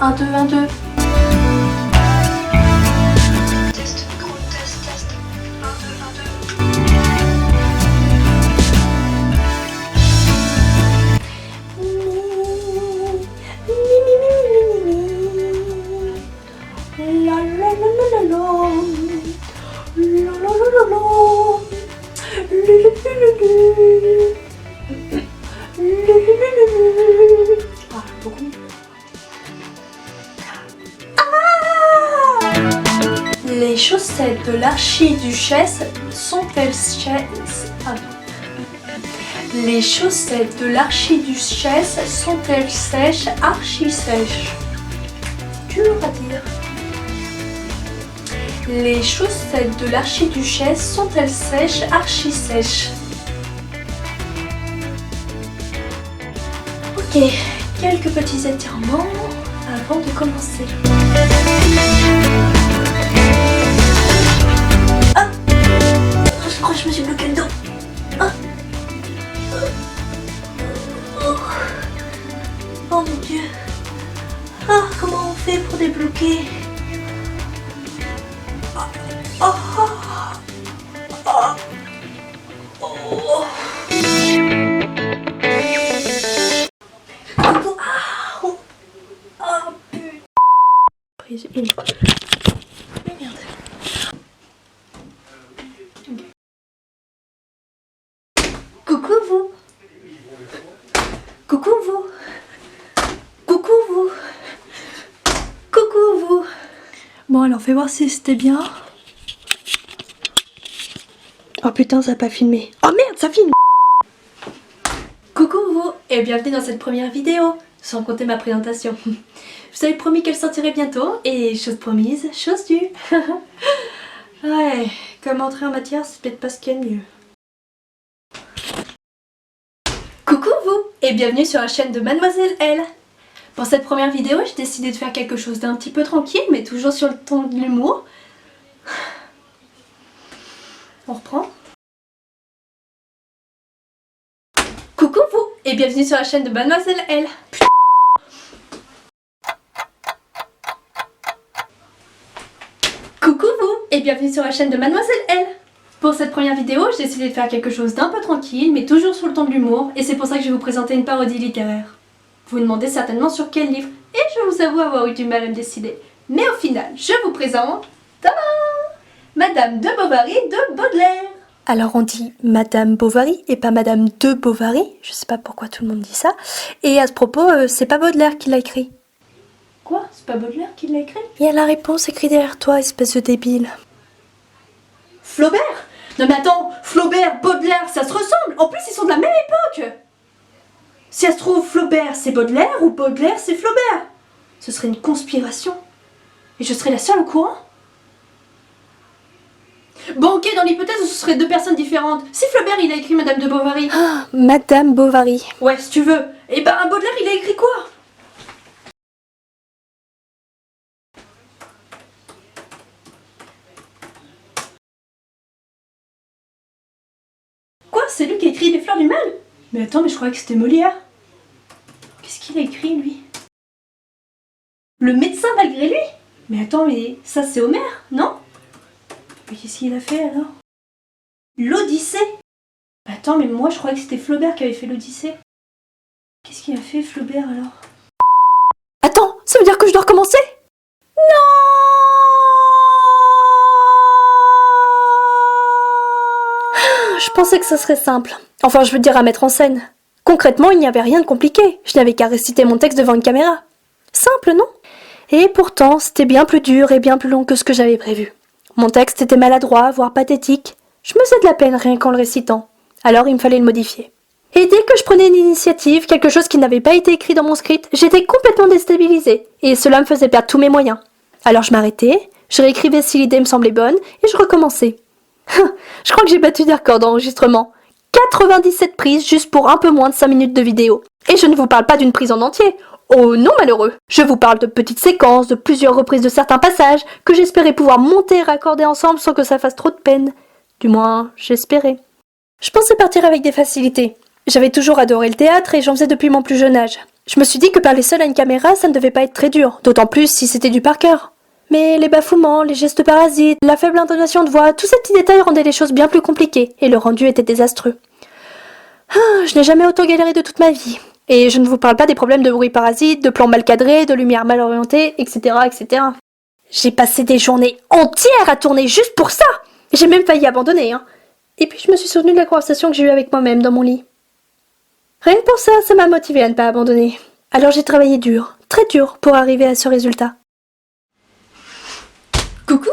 1, 2, 1, 2. Test, micro, test. 1, 2, 1, 2. La la la la la la. La la la la la. Ah, beaucoup. Les chaussettes de l'archiduchesse sont-elles sèches? Les chaussettes de l'archiduchesse sont-elles sèches, archi-sèches? Dur à dire. Les chaussettes de l'archiduchesse sont-elles sèches, archi-sèches? Ok, quelques petits étirements avant de commencer. Ah, je crois que je me suis bloqué le dos. Ah. Oh mon Dieu. Ah, comment on fait pour débloquer? Prise 1. Mais merde. Okay. Coucou vous. Coucou vous. Coucou vous. Coucou vous. Bon alors fais voir si c'était bien. Oh putain, ça a pas filmé. Oh merde, ça filme. Coucou vous et bienvenue dans cette première vidéo, sans compter ma présentation. Je vous avais promis qu'elle sortirait bientôt et chose promise, chose due. Ouais, comme entrer en matière, c'est peut-être pas ce qu'il y a de mieux. Coucou vous et bienvenue sur la chaîne de Mademoiselle L. Pour cette première vidéo, j'ai décidé de faire quelque chose d'un petit peu tranquille, mais toujours sur le ton de l'humour. On reprend. Coucou vous et bienvenue sur la chaîne de Mademoiselle L. Putain. Coucou vous et bienvenue sur la chaîne de Mademoiselle L. Pour cette première vidéo, j'ai décidé de faire quelque chose d'un peu tranquille, mais toujours sur le ton de l'humour, et c'est pour ça que je vais vous présenter une parodie littéraire. Vous vous demandez certainement sur quel livre, et je vous avoue avoir eu du mal à me décider. Mais au final, je vous présente... Tadam ! Madame de Bovary de Baudelaire. Alors on dit Madame Bovary et pas Madame de Bovary, je sais pas pourquoi tout le monde dit ça. Et à ce propos, c'est pas Baudelaire qui l'a écrit. Quoi? C'est pas Baudelaire qui l'a écrit? Il y a la réponse écrite derrière toi, espèce de débile. Flaubert? Non mais attends, Flaubert, Baudelaire, ça se ressemble. En plus ils sont de la même époque. Si ça se trouve, Flaubert c'est Baudelaire ou Baudelaire c'est Flaubert. Ce serait une conspiration. Et je serais la seule au courant. Bon ok, dans l'hypothèse où ce serait deux personnes différentes. Si Flaubert il a écrit Madame de Bovary. Ah, Madame Bovary. Ouais, si tu veux. Et ben Baudelaire il a écrit quoi? Quoi? C'est lui qui a écrit Les Fleurs du Mal? Mais attends, mais je croyais que c'était Molière. Qu'est-ce qu'il a écrit lui? Le médecin malgré lui? Mais attends, mais ça c'est Homère, non? Mais qu'est-ce qu'il a fait alors? L'Odyssée? Attends, mais moi je croyais que c'était Flaubert qui avait fait l'Odyssée. Qu'est-ce qu'il a fait Flaubert alors? Attends, ça veut dire que je dois recommencer? Non! Je pensais que ça serait simple. Enfin, je veux dire à mettre en scène. Concrètement, il n'y avait rien de compliqué. Je n'avais qu'à réciter mon texte devant une caméra. Simple, non? Et pourtant, c'était bien plus dur et bien plus long que ce que j'avais prévu. Mon texte était maladroit, voire pathétique. Je me faisais de la peine rien qu'en le récitant. Alors il me fallait le modifier. Et dès que je prenais une initiative, quelque chose qui n'avait pas été écrit dans mon script, j'étais complètement déstabilisée. Et cela me faisait perdre tous mes moyens. Alors je m'arrêtais, je réécrivais si l'idée me semblait bonne, et je recommençais. Je crois que j'ai battu des records d'enregistrement. 97 prises juste pour un peu moins de 5 minutes de vidéo. Et je ne vous parle pas d'une prise en entier. Oh non malheureux. Je vous parle de petites séquences, de plusieurs reprises de certains passages, que j'espérais pouvoir monter et raccorder ensemble sans que ça fasse trop de peine. Du moins, j'espérais. Je pensais partir avec des facilités. J'avais toujours adoré le théâtre et j'en faisais depuis mon plus jeune âge. Je me suis dit que parler seul à une caméra, ça ne devait pas être très dur, d'autant plus si c'était du par cœur. Mais les bafouements, les gestes parasites, la faible intonation de voix, tous ces petits détails rendaient les choses bien plus compliquées, et le rendu était désastreux. Je n'ai jamais autant galéré de toute ma vie. Et je ne vous parle pas des problèmes de bruit parasite, de plans mal cadrés, de lumière mal orientée, etc., etc. J'ai passé des journées entières à tourner juste pour ça. J'ai même failli abandonner, hein. Et puis je me suis souvenue de la conversation que j'ai eue avec moi-même dans mon lit. Rien que pour ça, ça m'a motivée à ne pas abandonner. Alors j'ai travaillé dur, très dur, pour arriver à ce résultat. Coucou!